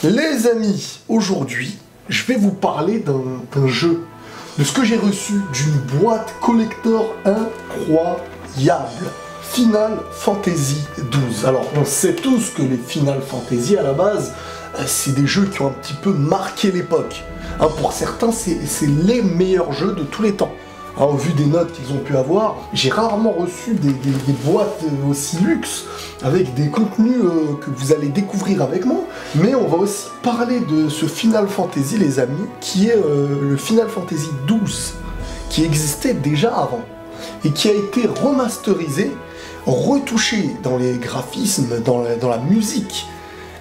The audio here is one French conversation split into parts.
Les amis, aujourd'hui, je vais vous parler d'un jeu, de ce que j'ai reçu d'une boîte collector incroyable. Final Fantasy XII. Alors, on sait tous que les Final Fantasy, à la base, c'est des jeux qui ont un petit peu marqué l'époque. Hein, pour certains, c'est les meilleurs jeux de tous les temps. Hein, au vu des notes qu'ils ont pu avoir, j'ai rarement reçu des boîtes aussi luxe, avec des contenus que vous allez découvrir avec moi. Mais on va aussi parler de ce Final Fantasy, les amis, qui est le Final Fantasy XII, qui existait déjà avant, et qui a été remasterisé, retouché dans les graphismes, dans la musique.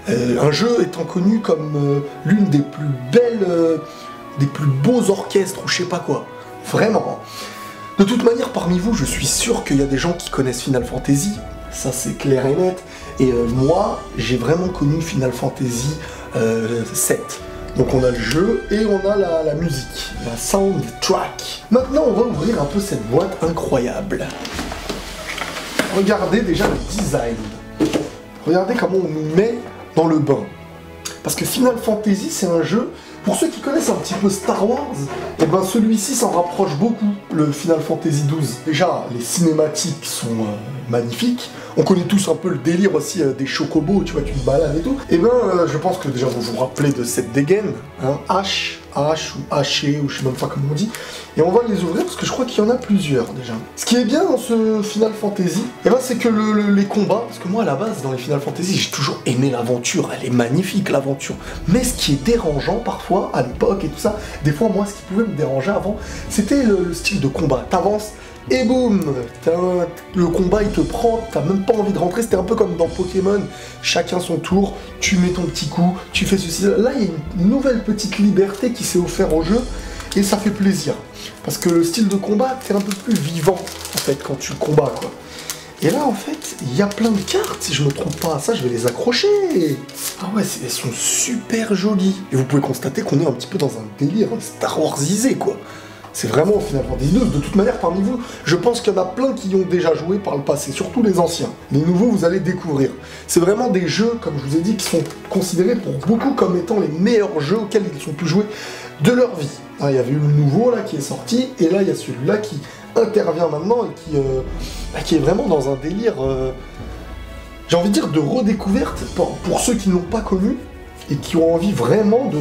Un jeu étant connu comme l'une des plus belles, des plus beaux orchestres, ou je sais pas quoi. Vraiment. De toute manière, parmi vous, je suis sûr qu'il y a des gens qui connaissent Final Fantasy, ça c'est clair et net, et moi, j'ai vraiment connu Final Fantasy 7. Donc on a le jeu et on a la musique, la soundtrack. Maintenant, on va ouvrir un peu cette boîte incroyable. Regardez déjà le design. Regardez comment on nous met dans le bain. Parce que Final Fantasy, c'est un jeu, pour ceux qui connaissent un petit peu Star Wars, et ben celui-ci s'en rapproche beaucoup, le Final Fantasy XII. Déjà, les cinématiques sont magnifiques. On connaît tous un peu le délire aussi des chocobos, tu vois, tu te balades et tout. Et ben, je pense que déjà vous vous rappelez de cette dégaine, hein, H ou haché, ou je sais même pas comment on dit. Et on va les ouvrir parce que je crois qu'il y en a plusieurs déjà. Ce qui est bien dans ce Final Fantasy, et ben, c'est que les combats, parce que moi à la base dans les Final Fantasy, j'ai toujours aimé l'aventure, elle est magnifique l'aventure. Mais ce qui est dérangeant parfois à l'époque et tout ça, des fois moi ce qui pouvait me déranger avant, c'était le style de combat. T'avances, et boum, le combat il te prend, t'as même pas envie de rentrer, c'était un peu comme dans Pokémon, chacun son tour, tu mets ton petit coup, tu fais ceci, là il y a une nouvelle petite liberté qui s'est offerte au jeu, et ça fait plaisir, parce que le style de combat c'est un peu plus vivant, en fait, quand tu combats, quoi. Et là, en fait, il y a plein de cartes, si je me trompe pas, ça je vais les accrocher. Ah ouais, elles sont super jolies. Et vous pouvez constater qu'on est un petit peu dans un délire Star Warsisé, quoi. C'est vraiment Final Fantasy XII. De toute manière, parmi vous, je pense qu'il y en a plein qui y ont déjà joué par le passé, surtout les anciens. Les nouveaux, vous allez découvrir. C'est vraiment des jeux, comme je vous ai dit, qui sont considérés pour beaucoup comme étant les meilleurs jeux auxquels ils ont pu jouer de leur vie. Ah, il y avait eu le nouveau là qui est sorti, et là il y a celui-là qui intervient maintenant et qui est vraiment dans un délire, j'ai envie de dire, de redécouverte pour ceux qui ne l'ont pas connu et qui ont envie vraiment de...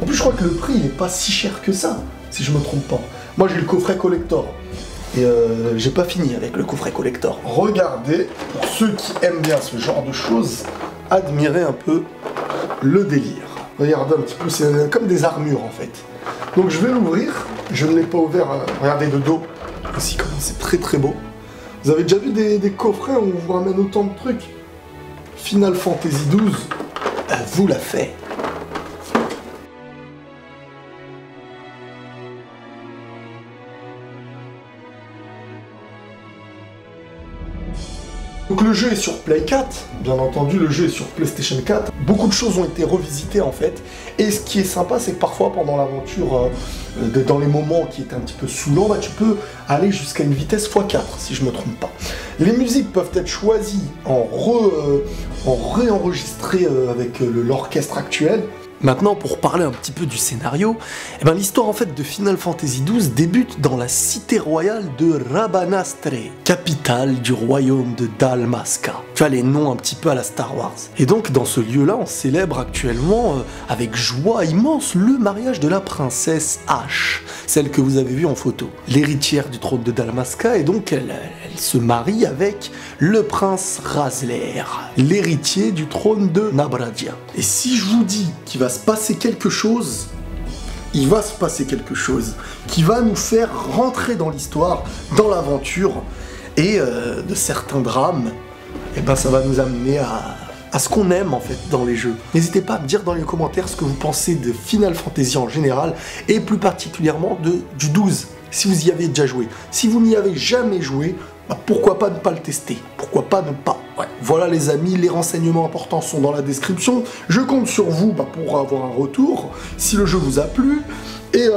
En plus, je crois que le prix il n'est pas si cher que ça, si je me trompe pas. Moi j'ai le coffret collector et j'ai pas fini avec le coffret collector. Regardez, pour ceux qui aiment bien ce genre de choses, admirez un peu le délire. Regardez un petit peu, c'est comme des armures en fait. Donc je vais l'ouvrir, je ne l'ai pas ouvert, regardez de dos. Aussi, comment c'est très très beau. Vous avez déjà vu des coffrets où on vous ramène autant de trucs? Final Fantasy XII vous l'a fait. Donc le jeu est sur Play 4, bien entendu le jeu est sur PlayStation 4. Beaucoup de choses ont été revisitées en fait. Et ce qui est sympa, c'est que parfois pendant l'aventure, dans les moments qui étaient un petit peu saoulants, bah, tu peux aller jusqu'à une vitesse x4 si je me trompe pas. Les musiques peuvent être choisies en réenregistrées avec l'orchestre actuel. Maintenant, pour parler un petit peu du scénario, eh ben, l'histoire en fait de Final Fantasy XII débute dans la cité royale de Rabanastre, capitale du royaume de Dalmasca. Tu as les noms un petit peu à la Star Wars. Et donc dans ce lieu-là, on célèbre actuellement avec joie immense le mariage de la princesse H, celle que vous avez vue en photo, l'héritière du trône de Dalmasca, et donc elle se marie avec le prince Razler, l'héritier du trône de Nabradia. Et si je vous dis qu'il va se passer quelque chose, il va se passer quelque chose qui va nous faire rentrer dans l'histoire, dans l'aventure, et de certains drames, et ben ça va nous amener à ce qu'on aime en fait dans les jeux. N'hésitez pas à me dire dans les commentaires ce que vous pensez de Final Fantasy en général, et plus particulièrement du 12, si vous y avez déjà joué. Si vous n'y avez jamais joué, bah pourquoi pas ne pas le tester? Pourquoi pas ne pas? Ouais. Voilà les amis, les renseignements importants sont dans la description. Je compte sur vous pour avoir un retour, si le jeu vous a plu. Et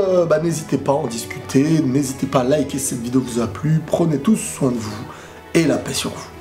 n'hésitez pas à en discuter, n'hésitez pas à liker si cette vidéo vous a plu. Prenez tous soin de vous et la paix sur vous.